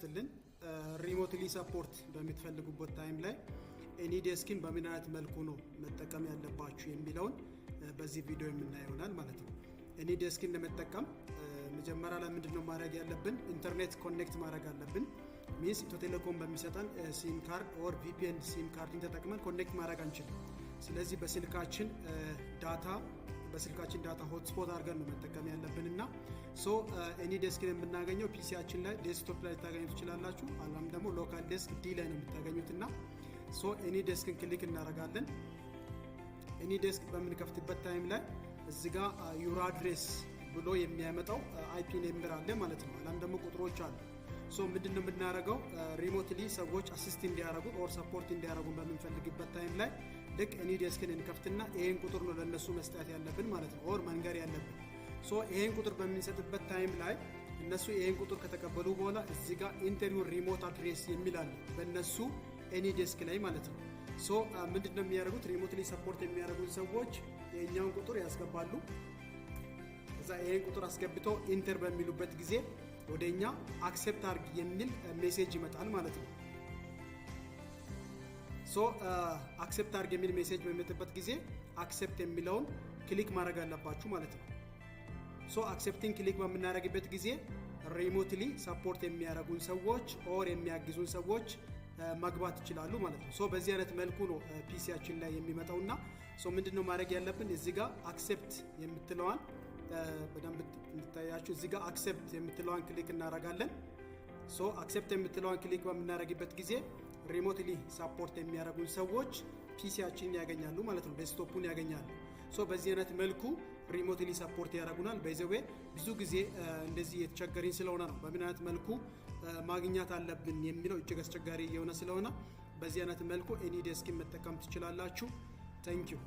ይስጥልን ሪሞትሊ ሰፖርት በምትፈልጉበት ታይም ላይ ኤኒዴስክን በምን አይነት መልኩ ነው መጠቀም ያለባችሁ የሚለውን በዚህ ቪዲዮ የምናየው ይሆናል ማለት ነው። ኤኒዴስክን ለመጠቀም መጀመሪያ ላይ ምንድነው ማድረግ ያለብን? ኢንተርኔት ኮኔክት ማድረግ አለብን። ሚንስ ኢትዮ ቴሌኮም በሚሰጠን ሲም ካርድ ኦር ቪፒኤን ሲም ካርድን ተጠቅመን ኮኔክት ማድረግ አንችልም። ስለዚህ በስልካችን ዳታ ሆትስፖት አድርገን ነው መጠቀም ያለብን እና ኤኒዴስክን የምናገኘው ፒሲያችን ላይ ዴስክቶፕ ላይ ልታገኙ ትችላላችሁ። አላም ደግሞ ሎካል ዴስክ ዲ ላይ ነው የምታገኙት እና ኤኒዴስክን ክሊክ እናደርጋለን። ኤኒዴስክ በምንከፍትበት ታይም ላይ እዚህ ጋር ዩር አድሬስ ብሎ የሚያመጣው አይፒ ኔምበር አለ ማለት ነው። አላም ደግሞ ቁጥሮች አሉ። ምንድነው የምናደርገው? ሪሞትሊ ሰዎች አሲስት እንዲያደርጉ ኦር ሰፖርት እንዲያደርጉ በምንፈልግበት ታይም ላይ ልክ ኤኒዴስክን እንከፍትና ይሄን ቁጥር ነው ለነሱ መስጠት ያለብን ማለት ነው፣ ኦር መንገር ያለብን። ይሄን ቁጥር በምንሰጥበት ታይም ላይ እነሱ ይሄን ቁጥር ከተቀበሉ በኋላ እዚህ ጋር ኢንተርቪው ሪሞት አድሬስ የሚል አለ በእነሱ ኤኒዴስክ ላይ ማለት ነው። ምንድነው የሚያደርጉት? ሪሞትሊ ሰፖርት የሚያደርጉት ሰዎች የኛውን ቁጥር ያስገባሉ። እዛ ይሄን ቁጥር አስገብተው ኢንተር በሚሉበት ጊዜ ወደኛ አክሴፕት አርግ የሚል ሜሴጅ ይመጣል ማለት ነው። አክሴፕት አርግ የሚል ሜሴጅ በሚመጣበት ጊዜ አክሴፕት የሚለውን ክሊክ ማድረግ አለባችሁ ማለት ነው። አክሴፕቲንግ ክሊክ በምናደርግበት ጊዜ ሪሞትሊ ሰፖርት የሚያደርጉን ሰዎች ኦር የሚያግዙን ሰዎች መግባት ይችላሉ ማለት ነው። በዚህ አይነት መልኩ ነው ፒሲያችን ላይ የሚመጣውና ምንድነው ማድረግ ያለብን? እዚህ ጋር አክሴፕት የምትለዋን በደንብ እንድታያችሁ እዚህ ጋር አክሴፕት የምትለዋን ክሊክ እናደርጋለን። አክሴፕት የምትለዋን ክሊክ በምናደርግበት ጊዜ ሪሞትሊ ሰፖርት የሚያደርጉን ሰዎች ፒሲያችንን ያገኛሉ ማለት ነው፣ ዴስክቶፑን ያገኛሉ። በዚህ አይነት መልኩ ሪሞትሊ ሰፖርት ያደርጉናል። በዚያው ብዙ ጊዜ እንደዚህ የተቸገረኝ ስለሆነ ነው በምን አይነት መልኩ ማግኘት አለብን የሚለው እጅግ አስቸጋሪ የሆነ ስለሆነ በዚህ አይነት መልኩ ኤኒዴስክን መጠቀም ትችላላችሁ። ታንኪዩ